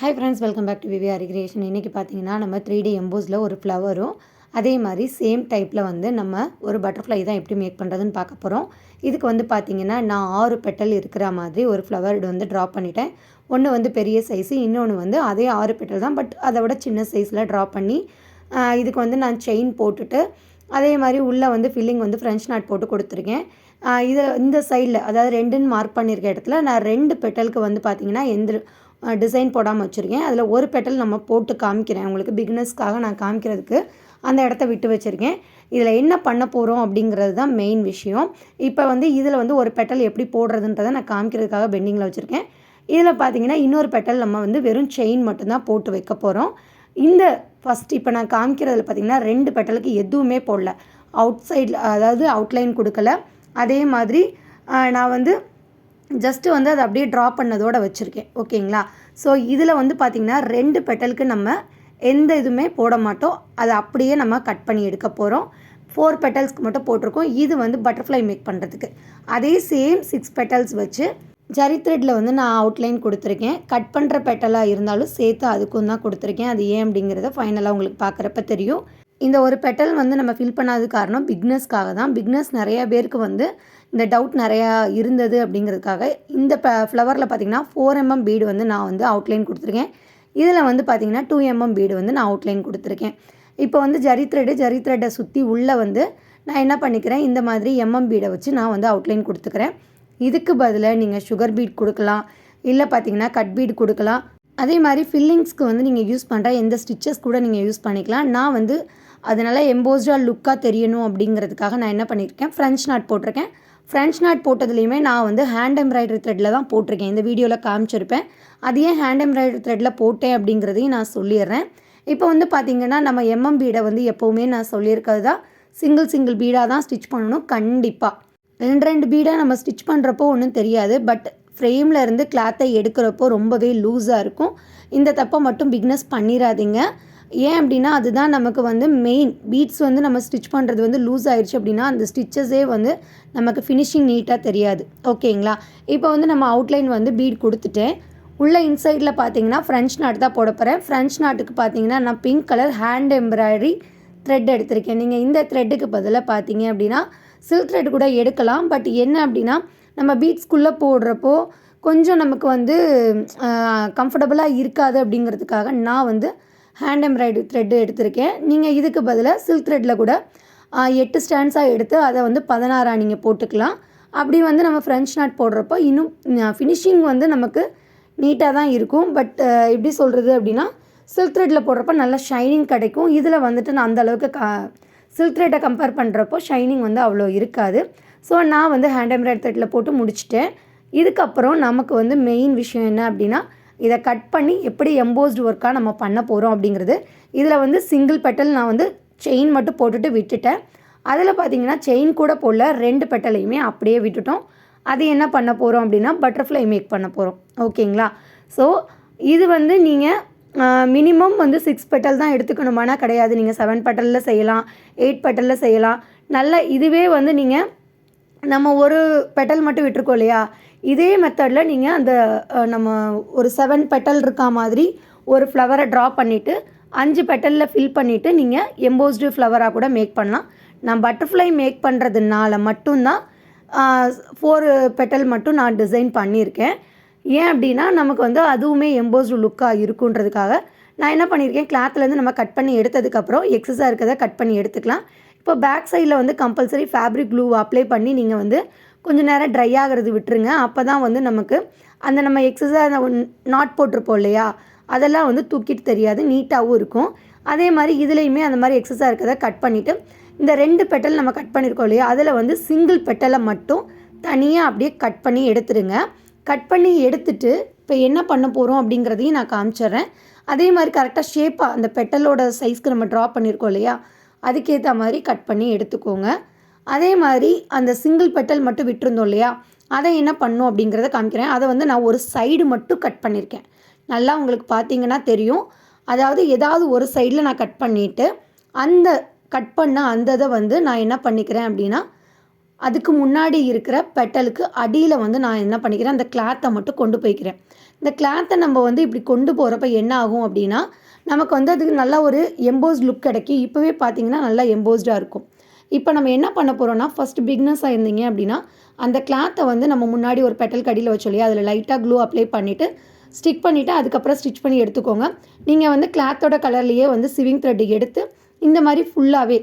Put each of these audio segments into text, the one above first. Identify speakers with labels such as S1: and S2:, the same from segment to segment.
S1: Hi friends, welcome back to VVR creation. இன்றைக்கி பார்த்தீங்கன்னா நம்ம 3D எம்போஸில் ஒரு ஃப்ளவரும் அதே மாதிரி சேம் டைப்பில் வந்து நம்ம ஒரு பட்டர்ஃப்ளை தான் எப்படி மேக் பண்ணுறதுன்னு பார்க்க போகிறோம். இதுக்கு வந்து பார்த்திங்கன்னா நான் 6 பெட்டல் இருக்கிற மாதிரி ஒரு ஃப்ளவர் வந்து ட்ரா பண்ணிட்டேன். ஒன்று வந்து பெரிய சைஸு, இன்னொன்று வந்து அதே 6 பெட்டல் தான், பட் அதை விட சின்ன சைஸில் ட்ரா பண்ணி இதுக்கு வந்து நான் செயின் போட்டுட்டு அதே மாதிரி உள்ளே வந்து ஃபில்லிங் வந்து ஃப்ரெஞ்ச் நாட் போட்டு கொடுத்துருக்கேன். இதில் இந்த சைடில் அதாவது 2ன்னு மார்க் பண்ணியிருக்க இடத்துல நான் 2 பெட்டலுக்கு வந்து பார்த்திங்கன்னா எந்த டிசைன் போடாமல் வச்சுருக்கேன். அதில் ஒரு பெட்டல் நம்ம போட்டு காமிக்கிறேன் உங்களுக்கு, பிகினர்ஸ்க்காக நான் காமிக்கிறதுக்கு அந்த இடத்த விட்டு வச்சுருக்கேன். இதில் என்ன பண்ண போகிறோம் அப்படிங்கிறது தான் மெயின் விஷயம். இப்போ வந்து இதில் வந்து ஒரு பெட்டல் எப்படி போடுறதுன்றதை நான் காமிக்கிறதுக்காக பெண்டிங்கில் வச்சுருக்கேன். இதில் பார்த்திங்கன்னா இன்னொரு பெட்டல் நம்ம வந்து வெறும் செயின் மட்டும்தான் போட்டு வைக்க போகிறோம். இந்த ஃபஸ்ட் இப்போ நான் காமிக்கிறதுல பார்த்திங்கன்னா 2 பெட்டலுக்கு எதுவுமே போடல, அவுட் சைடில் அதாவது அவுட்லைன் கொடுக்கல. அதே மாதிரி நான் வந்து ஜஸ்ட்டு வந்து அதை அப்படியே ட்ரா பண்ணதோடு வச்சுருக்கேன். ஓகேங்களா? ஸோ இதில் வந்து பார்த்திங்கன்னா 2 பெட்டலுக்கு நம்ம எந்த இதுவுமே போட மாட்டோம், அதை அப்படியே நம்ம கட் பண்ணி எடுக்க போகிறோம். 4 பெட்டல்ஸ்க்கு மட்டும் போட்டிருக்கோம். இது வந்து பட்டர்ஃப்ளை மேக் பண்ணுறதுக்கு. அதே சேம் 6 பெட்டல்ஸ் வச்சு ஜரி த்ரெட்டில் வந்து நான் அவுட்லைன் கொடுத்துருக்கேன். கட் பண்ணுற பெட்டலாக இருந்தாலும் சேர்த்து அதுக்கும் தான் கொடுத்துருக்கேன். அது ஏன் அப்படிங்கிறத ஃபைனலாக உங்களுக்கு பார்க்குறப்ப தெரியும். இந்த ஒரு பெட்டல் வந்து நம்ம ஃபில் பண்ணாதது காரணம் பிக்னஸ்க்காக தான். பிக்னஸ் நிறையா பேருக்கு வந்து இந்த டவுட் நிறையா இருந்தது அப்படிங்கிறதுக்காக இந்த ஃப்ளவரில் பார்த்திங்கன்னா 4 mm பீடு வந்து நான் வந்து அவுட்லைன் கொடுத்துருக்கேன். இதில் வந்து பார்த்திங்கன்னா 2 mm பீடு வந்து நான் அவுட்லைன் கொடுத்துருக்கேன். இப்போ வந்து ஜரி த்ரெட்டை சுற்றி உள்ளே வந்து நான் என்ன பண்ணிக்கிறேன், இந்த மாதிரி பீடை வச்சு நான் வந்து அவுட்லைன் கொடுத்துக்கிறேன். இதுக்கு பதிலாக நீங்கள் சுகர் பீட் கொடுக்கலாம், இல்லை பார்த்திங்கன்னா கட் பீட் கொடுக்கலாம். அதே மாதிரி ஃபில்லிங்ஸ்க்கு வந்து நீங்கள் யூஸ் பண்ணுற எந்த ஸ்டிச்சஸ் கூட நீங்கள் யூஸ் பண்ணிக்கலாம். நான் வந்து அதனால் எம்போஸ்டாக லுக்காக தெரியணும் அப்படிங்கிறதுக்காக நான் என்ன பண்ணியிருக்கேன், ஃப்ரெஞ்ச் நாட் போட்டிருக்கேன். ஃப்ரெஞ்ச் நாட் போட்டதுலேயுமே நான் வந்து ஹேண்ட் எம்ப்ராய்டரி த்ரெட்டில் தான் போட்டிருக்கேன். இந்த வீடியோவில் காமிச்சிருப்பேன். அது ஏன் ஹேண்ட் எம்ப்ராய்டரி த்ரெட்டில் போட்டேன் அப்படிங்கிறதையும் நான் சொல்லிடுறேன். இப்போ வந்து பார்த்திங்கன்னா நம்ம பீடை வந்து எப்போவுமே நான் சொல்லியிருக்கிறது தான் சிங்கிள் பீடாக தான் ஸ்டிச் பண்ணணும். கண்டிப்பாக 2 பீடாக நம்ம ஸ்டிச் பண்ணுறப்போ ஒன்றும் தெரியாது, பட் ஃப்ரேமில் இருந்து கிளாத்தை எடுக்கிறப்போ ரொம்பவே லூஸாக இருக்கும். இந்த தப்பை மட்டும் பிக்னஸ் பண்ணிடாதீங்க. ஏன் அப்படின்னா அதுதான் நமக்கு வந்து மெயின். பீட்ஸ் வந்து நம்ம ஸ்டிச் பண்ணுறது வந்து லூஸ் ஆயிடுச்சு அப்படின்னா அந்த ஸ்டிச்சஸே வந்து நமக்கு ஃபினிஷிங் நீட்டாக தெரியாது. ஓகேங்களா? இப்போ வந்து நம்ம அவுட்லைன் வந்து பீட் கொடுத்துட்டேன். உள்ள இன்சைடில் பார்த்தீங்கன்னா ஃப்ரெஞ்ச் நாட் தான் போட போகிறேன். ஃப்ரெஞ்ச் நாட்டுக்கு பார்த்தீங்கன்னா நான் pink colour hand embroidery thread எடுத்திருக்கேன். நீங்கள் இந்த த்ரெட்டுக்கு பதிலாக பார்த்தீங்க அப்படின்னா சில்க் த்ரெட் கூட எடுக்கலாம். பட் என்ன அப்படின்னா நம்ம பீட்ஸ்குள்ளே போடுறப்போ கொஞ்சம் நமக்கு வந்து கம்ஃபர்டபுளாக இருக்காது அப்படிங்கிறதுக்காக நான் வந்து ஹேண்ட் எம்ப்ராய்டரி த்ரெட்டு எடுத்திருக்கேன். நீங்கள் இதுக்கு பதிலாக சில்க் த்ரெட்டில் கூட 8 ஸ்டாண்ட்ஸாக எடுத்து அதை வந்து 16ஆக நீங்கள் போட்டுக்கலாம். அப்படி வந்து நம்ம ஃப்ரெஞ்ச் நாட் போடுறப்போ இன்னும் ஃபினிஷிங் வந்து நமக்கு நீட்டாக தான் இருக்கும். பட் எப்படி சொல்கிறது அப்படின்னா சில்க் த்ரெட்டில் போடுறப்போ நல்லா ஷைனிங் கிடைக்கும். இதில் வந்துட்டு நான் அந்தளவுக்கு சில்க் த்ரெட்டை கம்பேர் பண்ணுறப்போ ஷைனிங் வந்து அவ்வளோ இருக்காது. ஸோ நான் வந்து ஹேண்ட் எம்ப்ராய்டரி த்ரெட்டில் போட்டு முடிச்சிட்டேன். இதுக்கப்புறம் நமக்கு வந்து மெயின் விஷயம் என்ன அப்படின்னா இதை கட் பண்ணி எப்படி எம்போஸ்டு ஒர்க்காக நம்ம பண்ண போகிறோம் அப்படிங்கிறது. இதில் வந்து சிங்கிள் பெட்டல் நான் வந்து செயின் மட்டும் போட்டுட்டு விட்டுட்டேன். அதில் பார்த்திங்கன்னா செயின் கூட போடல, 2 பெட்டலையுமே அப்படியே விட்டுட்டோம். அது என்ன பண்ண போகிறோம் அப்படின்னா பட்டர்ஃப்ளை மேக் பண்ண போகிறோம். ஓகேங்களா? ஸோ இது வந்து நீங்கள் மினிமம் வந்து 6 பெட்டல் தான் எடுத்துக்கணுமானா கிடையாது. நீங்கள் 7 பெட்டலில் செய்யலாம், 8 பெட்டலில் செய்யலாம். நல்ல இதுவே வந்து நீங்கள் நம்ம ஒரு பெட்டல் மட்டும் விட்டுருக்கோம் இல்லையா, இதே மெத்தடில் நீங்கள் அந்த நம்ம ஒரு 7 பெட்டல் இருக்கா மாதிரி ஒரு ஃப்ளவரை ட்ரா பண்ணிவிட்டு 5 பெட்டலில் ஃபில் பண்ணிவிட்டு நீங்கள் எம்போஸ்டு ஃப்ளவராக கூட மேக் பண்ணலாம். நான் பட்டர்ஃப்ளை மேக் பண்ணுறதுனால மட்டும்தான் 4 பெட்டல் மட்டும் நான் டிசைன் பண்ணியிருக்கேன். ஏன் அப்படின்னா நமக்கு வந்து அதுவுமே எம்போஸ்டு லுக்காக இருக்குன்றதுக்காக நான் என்ன பண்ணியிருக்கேன், கிளாத்லேருந்து நம்ம கட் பண்ணி எடுத்ததுக்கப்புறம் எக்ஸஸாக இருக்கிறத கட் பண்ணி எடுத்துக்கலாம். இப்போ பேக் சைடில் வந்து கம்பல்சரி ஃபேப்ரிக் க்ளூ அப்ளை பண்ணி நீங்கள் வந்து கொஞ்சம் நேரம் ட்ரை ஆகிறது விட்டுருங்க. அப்போ தான் வந்து நமக்கு அந்த நம்ம எக்ஸஸாக நாட் போட்டிருப்போம் இல்லையா, அதெல்லாம் வந்து தூக்கிட்டு தெரியாது, நீட்டாகவும் இருக்கும். அதே மாதிரி இதுலேயுமே அந்த மாதிரி எக்ஸஸாக இருக்கிறத கட் பண்ணிவிட்டு இந்த 2 பெட்டல் நம்ம கட் பண்ணியிருக்கோம் இல்லையா, அதில் வந்து சிங்கிள் பெட்டலை மட்டும் தனியாக அப்படியே கட் பண்ணி எடுத்துருங்க. கட் பண்ணி எடுத்துட்டு இப்போ என்ன பண்ண போகிறோம் அப்படிங்கிறதையும் நான் காமிச்சிட்றேன். அதே மாதிரி கரெக்டாக ஷேப்பாக அந்த பெட்டலோட சைஸ்க்கு நம்ம ட்ரா பண்ணியிருக்கோம் இல்லையா, அதுக்கேற்ற மாதிரி கட் பண்ணி எடுத்துக்கோங்க. அதே மாதிரி அந்த சிங்கிள் பெட்டல் மட்டும் விட்டுருந்தோம் இல்லையா, அதை என்ன பண்ணணும் அப்படிங்கிறத காமிக்கிறேன். அதை வந்து நான் ஒரு சைடு மட்டும் கட் பண்ணியிருக்கேன். நல்லா உங்களுக்கு பார்த்தீங்கன்னா தெரியும். அதாவது ஏதாவது ஒரு சைடில் நான் கட் பண்ணிவிட்டு அந்த கட் பண்ண அந்த இதை வந்து நான் என்ன பண்ணிக்கிறேன் அப்படின்னா அதுக்கு முன்னாடி இருக்கிற பெட்டலுக்கு அடியில் வந்து நான் என்ன பண்ணிக்கிறேன், அந்த கிளாத்தை மட்டும் கொண்டு போய்க்கிறேன். இந்த கிளாத்தை நம்ம வந்து இப்படி கொண்டு போகிறப்ப என்ன ஆகும் அப்படின்னா, நமக்கு வந்து அதுக்கு நல்லா ஒரு எம்போஸ் லுக் கிடைக்கும். இப்போவே பார்த்தீங்கன்னா நல்லா எம்போஸ்டாக இருக்கும். இப்போ நம்ம என்ன பண்ண போகிறோம்னா, ஃபஸ்ட்டு பிகினர்ஸாக இருந்தீங்க அப்படின்னா, அந்த கிளாத்தை வந்து நம்ம முன்னாடி ஒரு பெட்டல் கடியில் வச்சோம் இல்லையா, அதில் லைட்டாக க்ளூ அப்ளை பண்ணிவிட்டு ஸ்டிக் பண்ணிவிட்டு அதுக்கப்புறம் ஸ்டிச் பண்ணி எடுத்துக்கோங்க. நீங்கள் வந்து கிளாத்தோட கலர்லேயே வந்து சிவிங் த்ரெட் எடுத்து இந்த மாதிரி ஃபுல்லாகவே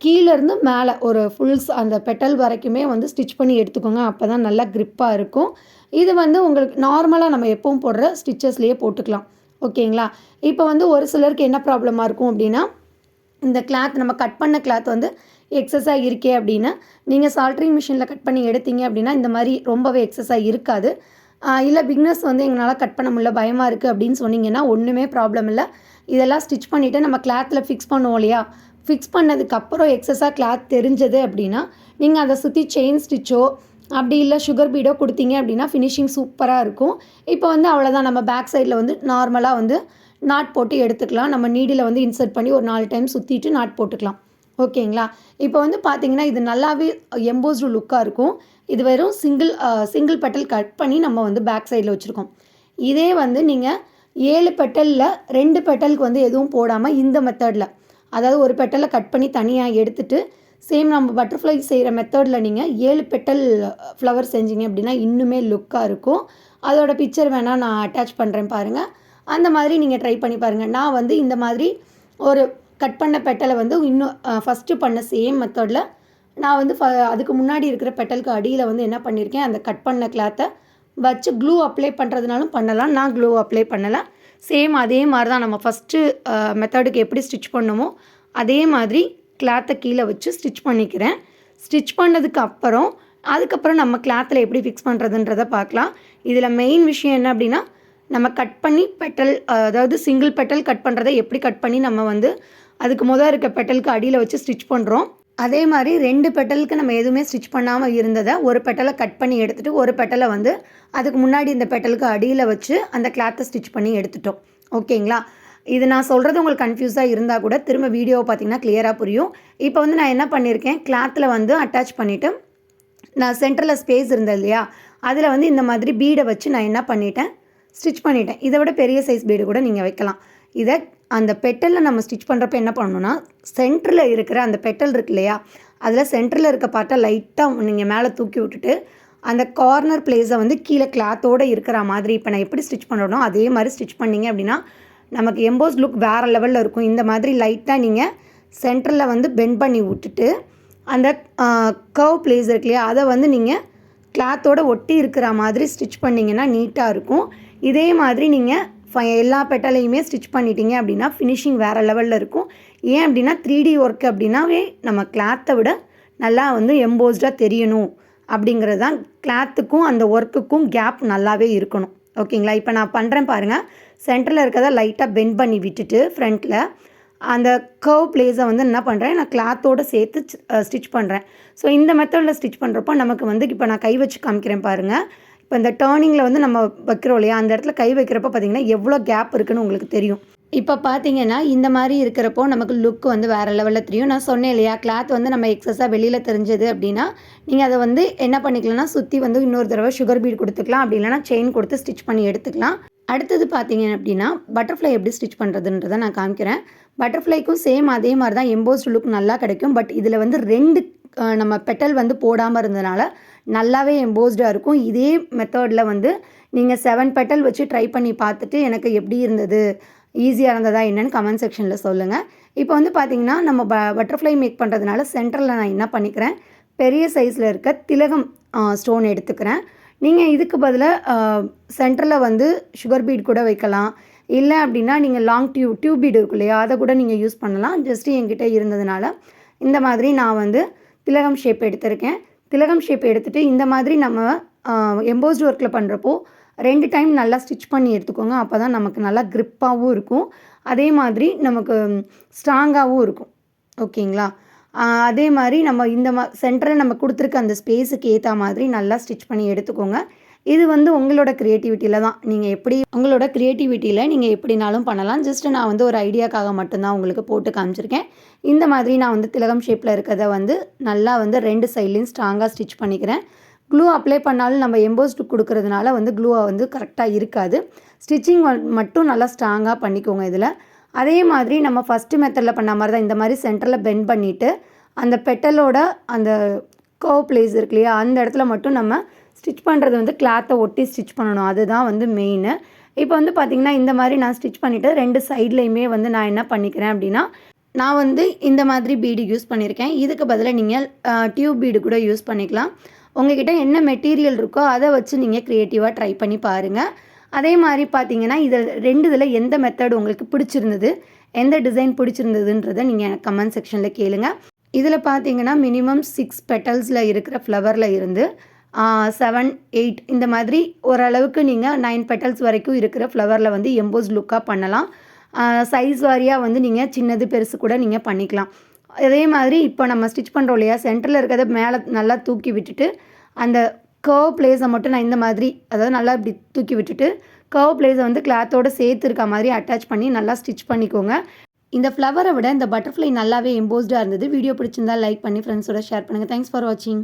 S1: கீழேருந்து மேலே ஒரு ஃபுல்ஸ் அந்த பெட்டல் வரைக்குமே வந்து ஸ்டிச் பண்ணி எடுத்துக்கோங்க. அப்போ தான் நல்லா க்ரிப்பாக இருக்கும். இது வந்து உங்களுக்கு நார்மலாக நம்ம எப்பவும் போடுற ஸ்டிச்சஸ்லேயே போட்டுக்கலாம். ஓகேங்களா? இப்போ வந்து ஒரு சிலருக்கு என்ன ப்ராப்ளமாக இருக்கும் அப்படின்னா, இந்த கிளாத் நம்ம கட் பண்ண கிளாத் வந்து எக்ஸஸாக இருக்கே அப்படின்னா, நீங்கள் சால்ட்ரிங் மிஷினில் கட் பண்ணி எடுத்தீங்க அப்படின்னா இந்த மாதிரி ரொம்பவே எக்ஸஸாக இருக்காது. இல்லை பிகினர்ஸ் வந்து எங்களால் கட் பண்ண முடியல, பயமாக இருக்குது அப்படின்னு சொன்னீங்கன்னா ஒன்றுமே ப்ராப்ளம் இல்லை. இதெல்லாம் ஸ்டிச் பண்ணிவிட்டு நம்ம கிளாத்தில் ஃபிக்ஸ் பண்ணுவோம் இல்லையா, ஃபிக்ஸ் பண்ணதுக்கப்புறம் எக்ஸஸாக கிளாத் தெரிஞ்சது அப்படின்னா, நீங்கள் அதை சுற்றி செயின் ஸ்டிச்சோ அப்படி இல்லை சுகர் பீடோ கொடுத்தீங்க அப்படின்னா ஃபினிஷிங் சூப்பராக இருக்கும். இப்போ வந்து அவ்வளோதான், நம்ம பேக் சைடில் வந்து நார்மலாக வந்து நாட் போட்டு எடுத்துக்கலாம். நம்ம நீடில் வந்து இன்சர்ட் பண்ணி ஒரு 4 டைம் சுற்றிட்டு நாட் போட்டுக்கலாம். ஓகேங்களா? இப்போ வந்து பார்த்தீங்கன்னா இது நல்லாவே எம்போஸ்டு லுக்காக இருக்கும். இது வெறும் சிங்கிள் பெட்டல் கட் பண்ணி நம்ம வந்து பேக் சைடில் வச்சுருக்கோம். இதே வந்து நீங்கள் 7 பெட்டலில் 2 பெட்டலுக்கு வந்து எதுவும் போடாமல் இந்த மெத்தடில், அதாவது ஒரு பெட்டலை கட் பண்ணி தனியாக எடுத்துகிட்டு சேம் நம்ம பட்டர்ஃப்ளை செய்கிற மெத்தடில் நீங்கள் 7 பெட்டல் ஃப்ளவர் செஞ்சீங்க அப்படின்னா இன்னுமே லுக்காக இருக்கும். அதோட பிக்சர் வேணால் நான் அட்டாச் பண்ணுறேன் பாருங்கள். அந்த மாதிரி நீங்கள் ட்ரை பண்ணி பாருங்கள். நான் வந்து இந்த மாதிரி ஒரு கட் பண்ண பெட்டலை வந்து இன்னும் ஃபஸ்ட்டு பண்ண சேம் மெத்தடில் நான் வந்து அதுக்கு முன்னாடி இருக்கிற பெட்டலுக்கு அடியில் வந்து என்ன பண்ணியிருக்கேன், அந்த கட் பண்ண கிளாத்தை வச்சு க்ளூ அப்ளை பண்ணுறதுனாலும் பண்ணலாம். நான் க்ளூ அப்ளை பண்ணலை. சேம் அதே மாதிரி தான் நம்ம ஃபஸ்ட்டு மெத்தடுக்கு எப்படி ஸ்டிச் பண்ணணுமோ அதே மாதிரி கிளாத்தை கீழே வச்சு ஸ்டிச் பண்ணிக்கிறேன். ஸ்டிச் பண்ணதுக்கு அதுக்கப்புறம் நம்ம கிளாத்தில் எப்படி ஃபிக்ஸ் பண்ணுறதுன்றதை பார்க்கலாம். இதில் மெயின் விஷயம் என்ன அப்படின்னா, நம்ம கட் பண்ணி பெட்டல், அதாவது சிங்கிள் பெட்டல் கட் பண்ணுறதை எப்படி கட் பண்ணி நம்ம வந்து அதுக்கு இருக்க பெட்டலுக்கு அடியில் வச்சு ஸ்டிச் பண்ணுறோம். அதே மாதிரி 2 பெட்டலுக்கு நம்ம எதுவுமே ஸ்டிச் பண்ணாமல் இருந்ததை ஒரு பெட்டலை கட் பண்ணி எடுத்துகிட்டு ஒரு பெட்டலை வந்து அதுக்கு முன்னாடி இந்த பெட்டலுக்கு அடியில் வச்சு அந்த கிளாத்தை ஸ்டிச் பண்ணி எடுத்துட்டோம். ஓகேங்களா? இது நான் சொல்கிறது உங்களுக்கு கன்ஃபியூஸாக இருந்தால் கூட திரும்ப வீடியோவை பார்த்தீங்கன்னா கிளியராக புரியும். இப்போ வந்து நான் என்ன பண்ணியிருக்கேன், கிளாத்தில் வந்து அட்டாச் பண்ணிவிட்டு நான் சென்டரில் ஸ்பேஸ் இருந்தது இல்லையா, அதில் வந்து இந்த மாதிரி பீடை வச்சு நான் என்ன பண்ணிட்டேன், ஸ்டிச் பண்ணிட்டேன். இதை விட பெரிய சைஸ் பீடு கூட நீங்கள் வைக்கலாம். இதை அந்த பெட்டலில் நம்ம ஸ்டிச் பண்ணுறப்ப என்ன பண்ணணும்னா, சென்டரில் இருக்கிற அந்த பெட்டல் இருக்கு இல்லையா, அதில் சென்டரில் இருக்க பார்ட்டை லைட்டாக நீங்கள் மேலே தூக்கி விட்டுட்டு அந்த கார்னர் பிளேஸை வந்து கீழே கிளாத்தோடு இருக்கிற மாதிரி இப்போ நான் எப்படி ஸ்டிச் பண்ணுறனோ அதே மாதிரி ஸ்டிச் பண்ணிங்க அப்படின்னா நமக்கு எம்போஸ் லுக் வேறு லெவலில் இருக்கும். இந்த மாதிரி லைட்டாக நீங்கள் சென்டரில் வந்து பெண்ட் பண்ணி விட்டுட்டு அந்த கர்வ் பிளேஸ் இருக்கு இல்லையா, அதை வந்து நீங்கள் கிளாத்தோடு ஒட்டி இருக்கிற மாதிரி ஸ்டிச் பண்ணிங்கன்னா நீட்டாக இருக்கும். இதே மாதிரி நீங்கள் எல்லா பெட்டலையுமே ஸ்டிச் பண்ணிட்டீங்க அப்படின்னா ஃபினிஷிங் வேறு லெவலில் இருக்கும். ஏன் அப்படின்னா 3D ஒர்க் அப்படின்னாவே நம்ம கிளாத்தை விட நல்லா வந்து எம்போஸ்டாக தெரியணும் அப்படிங்கிறது தான். கிளாத்துக்கும் அந்த ஒர்க்குக்கும் கேப் நல்லாவே இருக்கணும். ஓகேங்களா? இப்போ நான் பண்ணுறேன் பாருங்கள். சென்டரில் இருக்கிறத லைட்டாக பெண்ட் பண்ணி விட்டுட்டு ஃப்ரண்ட்டில் அந்த கர்வ் பிளேஸை வந்து என்ன பண்ணுறேன், நான் கிளாத்தோடு சேர்த்து ஸ்டிச் பண்ணுறேன். ஸோ இந்த மெத்தடில் ஸ்டிச் பண்ணுறப்போ நமக்கு வந்து இப்போ நான் கை வச்சு காமிக்கிறேன் பாருங்கள். இப்போ இந்த டேர்னிங்கில் வந்து நம்ம வைக்கிறோம் இல்லையா, அந்த இடத்துல கை வைக்கிறப்போ பார்த்திங்கன்னா எவ்வளோ கேப் இருக்குதுன்னு உங்களுக்கு தெரியும். இப்போ பார்த்தீங்கன்னா இந்த மாதிரி இருக்கிறப்போ நமக்கு லுக் வந்து வேறு லெவலில் தெரியும். நான் சொன்னேன் இல்லையா, கிளாத் வந்து நம்ம எக்ஸஸாக வெளியில் தெரிஞ்சது அப்படின்னா நீங்கள் அதை வந்து என்ன பண்ணிக்கலாம்னா சுற்றி வந்து இன்னொரு தடவை சுகர் பீட் கொடுத்துக்கலாம், அப்படி இல்லைனா செயின் கொடுத்து ஸ்டிச் பண்ணி எடுத்துக்கலாம். அடுத்தது பார்த்தீங்க அப்படின்னா பட்டர்ஃப்ளை எப்படி ஸ்டிச் பண்ணுறதுன்றதை நான் காமிக்கிறேன். பட்டர்ஃப்ளைக்கும் சேம் அதே மாதிரி தான் எம்போஸ்டு லுக் நல்லா கிடைக்கும். பட் இதில் வந்து 2 நம்ம பெட்டல் வந்து போடாமல் இருந்ததுனால நல்லாவே எம்போஸ்டாக இருக்கும். இதே மெத்தடில் வந்து நீங்கள் 7 பெட்டல் வச்சு ட்ரை பண்ணி பார்த்துட்டு எனக்கு எப்படி இருந்தது, ஈஸியாக இருந்ததா என்னென்னு கமெண்ட் செக்ஷனில் சொல்லுங்கள். இப்போ வந்து பார்த்திங்கன்னா நம்ம பட்டர்ஃப்ளை மேக் பண்ணுறதுனால சென்டரில் நான் என்ன பண்ணிக்கிறேன், பெரிய சைஸில் இருக்க திலகம் ஸ்டோன் எடுத்துக்கிறேன். நீங்கள் இதுக்கு பதிலாக சென்டரில் வந்து சுகர் பீட் கூட வைக்கலாம். இல்லை அப்படின்னா நீங்கள் லாங் டியூப் பீட் இருக்கும் இல்லையா, அதை கூட நீங்கள் யூஸ் பண்ணலாம். ஜஸ்ட்டு என்கிட்ட இருந்ததுனால இந்த மாதிரி நான் வந்து திலகம் ஷேப் எடுத்திருக்கேன். திலகம் ஷேப் எடுத்துகிட்டு இந்த மாதிரி நம்ம எம்போஸ்டு ஒர்க்கில் பண்ணுறப்போ 2 டைம் நல்லா ஸ்டிச் பண்ணி எடுத்துக்கோங்க. அப்போ தான் நமக்கு நல்லா க்ரிப்பாகவும் இருக்கும், அதே மாதிரி நமக்கு ஸ்ட்ராங்காகவும் இருக்கும். ஓகேங்களா? அதே மாதிரி நம்ம இந்த சென்டரில் நம்ம கொடுத்துருக்க அந்த ஸ்பேஸுக்கு ஏற்ற மாதிரி நல்லா ஸ்டிச் பண்ணி எடுத்துக்கோங்க. இது வந்து உங்களோட க்ரியேட்டிவிட்டியில் தான். நீங்கள் எப்படி உங்களோட க்ரியேட்டிவிட்டியில் நீங்கள் எப்படினாலும் பண்ணலாம். ஜஸ்ட்டு நான் வந்து ஒரு ஐடியாக்காக மட்டும்தான் உங்களுக்கு போட்டு காமிச்சிருக்கேன். இந்த மாதிரி நான் வந்து திலகம் ஷேப்பில் இருக்கிறத வந்து நல்லா வந்து 2 சைட்லேயும் ஸ்ட்ராங்காக ஸ்டிச் பண்ணிக்கிறேன். க்ளூ அப்ளை பண்ணாலும் நம்ம எம்போஸ்டு கொடுக்கறதுனால வந்து க்ளூவை வந்து கரெக்டாக இருக்காது. ஸ்டிச்சிங் மட்டும் நல்லா ஸ்ட்ராங்காக பண்ணிக்கோங்க இதில். அதே மாதிரி நம்ம ஃபஸ்ட்டு மெத்தடில் பண்ண மாதிரி தான் இந்த மாதிரி சென்டரில் பெண்ட் பண்ணிவிட்டு அந்த பெட்டலோட அந்த கர்வ் பிளேஸ் இருக்கு இல்லையா, அந்த இடத்துல மட்டும் நம்ம ஸ்டிச் பண்ணுறது வந்து கிளாத்தை ஒட்டி ஸ்டிச் பண்ணணும். அதுதான் வந்து மெயின். இப்போ வந்து பார்த்திங்கன்னா இந்த மாதிரி நான் ஸ்டிச் பண்ணிவிட்டு 2 சைட்லேயுமே வந்து நான் என்ன பண்ணிக்கிறேன் அப்படின்னா, நான் வந்து இந்த மாதிரி பீடு யூஸ் பண்ணியிருக்கேன். இதுக்கு பதிலாக நீங்கள் டியூப் பீடு கூட யூஸ் பண்ணிக்கலாம். உங்கள்கிட்ட என்ன மெட்டீரியல் இருக்கோ அதை வச்சு நீங்கள் க்ரியேட்டிவாக ட்ரை பண்ணி பாருங்கள். அதே மாதிரி பார்த்தீங்கன்னா இதில் எந்த மெத்தட் உங்களுக்கு பிடிச்சிருந்தது, எந்த டிசைன் பிடிச்சிருந்ததுன்றதை நீங்கள் எனக்கு கமெண்ட் செக்ஷனில் கேளுங்க. இதில் பார்த்தீங்கன்னா மினிமம் 6 பெட்டல்ஸில் இருக்கிற ஃப்ளவரில் இருந்து 7, 8 இந்த மாதிரி ஓரளவுக்கு நீங்கள் 9 பெட்டல்ஸ் வரைக்கும் இருக்கிற ஃப்ளவரில் வந்து எம்போஸ் லுக்காக பண்ணலாம். சைஸ் வாரியாக வந்து நீங்கள் சின்னது பெருசு கூட நீங்கள் பண்ணிக்கலாம். அதே மாதிரி இப்போ நம்ம ஸ்டிச் பண்ணுறோம் இல்லையா, சென்டரில் இருக்கிறத மேலே நல்லா தூக்கி விட்டுட்டு அந்த கர்வ் பிளேஸை மட்டும் நான் இந்த மாதிரி, அதாவது நல்லா இப்படி தூக்கி விட்டுட்டு கர்வ் பிளேஸை வந்து கிளாத்தோடு சேர்த்து இருக்க மாதிரி அட்டாச் பண்ணி நல்லா ஸ்டிச் பண்ணிக்கோங்க. இந்த ஃப்ளவரை விட இந்த பட்டர்ஃப்ளை நல்லாவே எம்போஸ்டாக இருந்தது. வீடியோ பிடிச்சிருந்தால் லைக் பண்ணி ஃப்ரெண்ட்ஸோட ஷேர் பண்ணுங்கள். தேங்க்ஸ் ஃபார் வாட்சிங்.